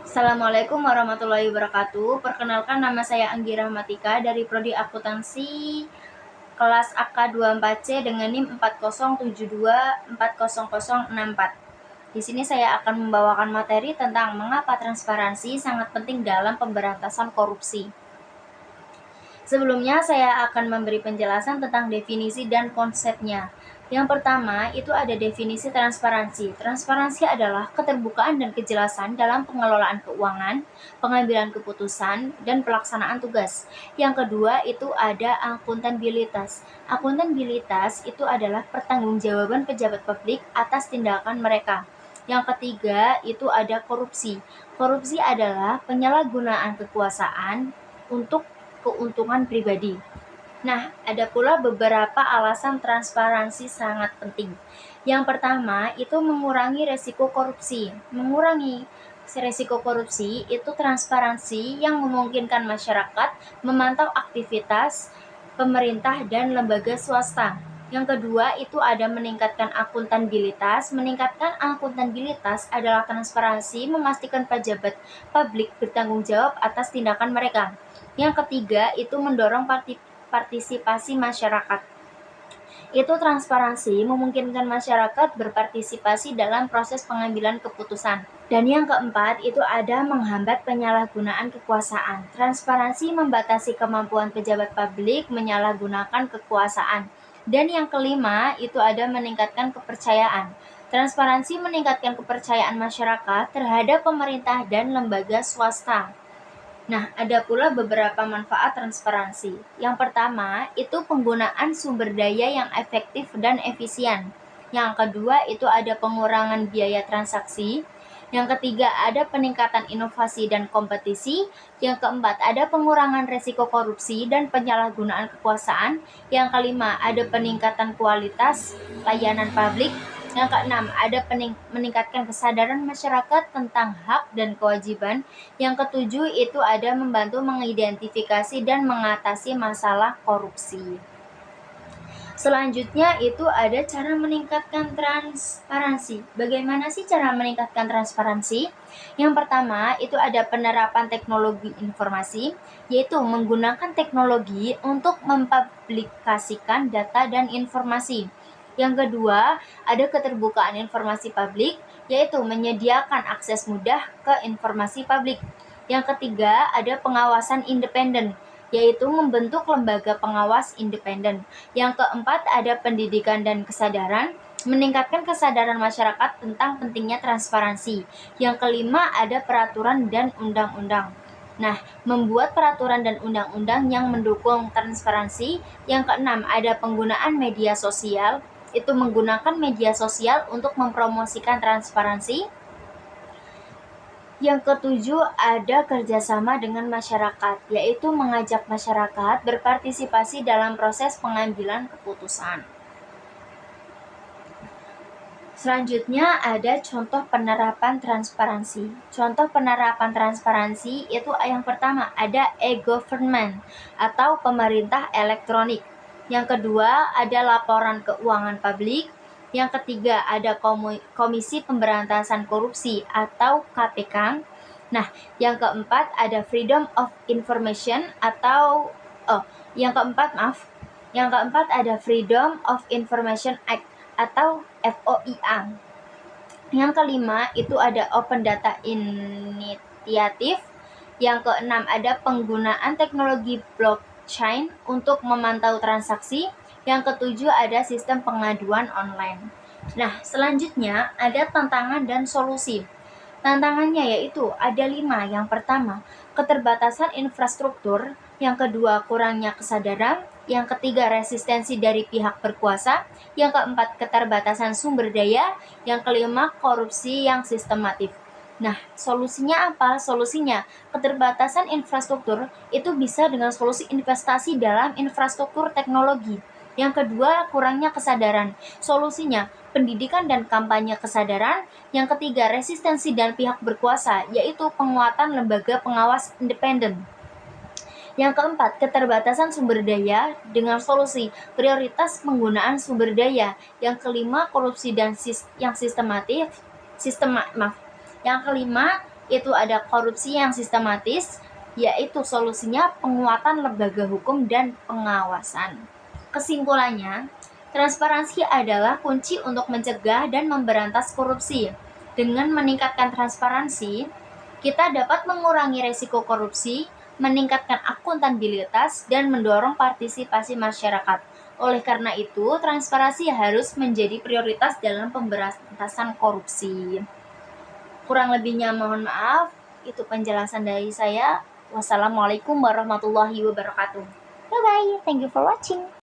Assalamualaikum warahmatullahi wabarakatuh. Perkenalkan, nama saya Anggi Rahmatika dari Prodi Akuntansi kelas AK24C dengan NIM 4072400064. Di sini saya akan membawakan materi tentang mengapa transparansi sangat penting dalam pemberantasan korupsi. Sebelumnya saya akan memberi penjelasan tentang definisi dan konsepnya. Yang pertama, itu ada definisi transparansi. Transparansi adalah keterbukaan dan kejelasan dalam pengelolaan keuangan, pengambilan keputusan, dan pelaksanaan tugas. Yang kedua, itu ada akuntabilitas. Akuntabilitas itu adalah pertanggungjawaban pejabat publik atas tindakan mereka. Yang ketiga, itu ada korupsi. Korupsi adalah penyalahgunaan kekuasaan untuk keuntungan pribadi. Nah, ada pula beberapa alasan transparansi sangat penting. Yang pertama, itu mengurangi resiko korupsi. Mengurangi resiko korupsi itu transparansi yang memungkinkan masyarakat memantau aktivitas pemerintah dan lembaga swasta. Yang kedua, itu ada meningkatkan akuntabilitas. Meningkatkan akuntabilitas adalah transparansi memastikan pejabat publik bertanggung jawab atas tindakan mereka. Yang ketiga, itu mendorong partisipasi masyarakat. Itu transparansi memungkinkan masyarakat berpartisipasi dalam proses pengambilan keputusan. Dan yang keempat, itu ada menghambat penyalahgunaan kekuasaan. Transparansi membatasi kemampuan pejabat publik menyalahgunakan kekuasaan. Dan yang kelima, itu ada meningkatkan kepercayaan. Transparansi meningkatkan kepercayaan masyarakat terhadap pemerintah dan lembaga swasta. Nah, ada pula beberapa manfaat transparansi. Yang pertama, itu penggunaan sumber daya yang efektif dan efisien. Yang kedua, itu ada pengurangan biaya transaksi. Yang ketiga, ada peningkatan inovasi dan kompetisi. Yang keempat, ada pengurangan resiko korupsi dan penyalahgunaan kekuasaan. Yang kelima, ada peningkatan kualitas layanan publik. Yang keenam, ada meningkatkan kesadaran masyarakat tentang hak dan kewajiban. Yang ketujuh, itu ada membantu mengidentifikasi dan mengatasi masalah korupsi. Selanjutnya, itu ada cara meningkatkan transparansi. Bagaimana sih cara meningkatkan transparansi? Yang pertama, itu ada penerapan teknologi informasi, yaitu menggunakan teknologi untuk mempublikasikan data dan informasi. Yang kedua, ada keterbukaan informasi publik, yaitu menyediakan akses mudah ke informasi publik. Yang ketiga, ada pengawasan independen, yaitu membentuk lembaga pengawas independen. Yang keempat, ada pendidikan dan kesadaran, meningkatkan kesadaran masyarakat tentang pentingnya transparansi. Yang kelima, ada peraturan dan undang-undang. Nah, membuat peraturan dan undang-undang yang mendukung transparansi. Yang keenam, ada penggunaan media sosial, itu menggunakan media sosial untuk mempromosikan transparansi. Yang ketujuh, ada kerjasama dengan masyarakat, yaitu mengajak masyarakat berpartisipasi dalam proses pengambilan keputusan. Selanjutnya ada contoh penerapan transparansi. Contoh penerapan transparansi itu yang pertama ada e-government atau pemerintah elektronik. Yang kedua ada laporan keuangan publik. Yang ketiga ada Komisi Pemberantasan Korupsi atau KPK. Nah, yang keempat ada Freedom of Information atau Yang keempat ada Freedom of Information Act atau FOIA. Yang kelima itu ada Open Data Initiative. Yang keenam ada penggunaan teknologi blockchain untuk memantau transaksi. Yang ketujuh ada sistem pengaduan online. Nah, selanjutnya ada tantangan dan solusi. Tantangannya yaitu ada 5. Yang pertama, keterbatasan infrastruktur. Yang kedua, kurangnya kesadaran. Yang ketiga, resistensi dari pihak berkuasa. Yang keempat, keterbatasan sumber daya. Yang kelima, korupsi yang sistematif. Nah, solusinya apa? Solusinya, keterbatasan infrastruktur itu bisa dengan solusi investasi dalam infrastruktur teknologi. Yang kedua, kurangnya kesadaran. Solusinya, pendidikan dan kampanye kesadaran. Yang ketiga, resistensi dan pihak berkuasa, yaitu penguatan lembaga pengawas independen. Yang keempat, keterbatasan sumber daya dengan solusi prioritas penggunaan sumber daya. Yang kelima, korupsi dan yang sistematif. Yang kelima, itu ada korupsi yang sistematis, yaitu solusinya penguatan lembaga hukum dan pengawasan. Kesimpulannya, transparansi adalah kunci untuk mencegah dan memberantas korupsi. Dengan meningkatkan transparansi, kita dapat mengurangi risiko korupsi, meningkatkan akuntabilitas, dan mendorong partisipasi masyarakat. Oleh karena itu, transparansi harus menjadi prioritas dalam pemberantasan korupsi. Kurang lebihnya mohon maaf, itu penjelasan dari saya. Wassalamualaikum warahmatullahi wabarakatuh. Bye-bye, thank you for watching.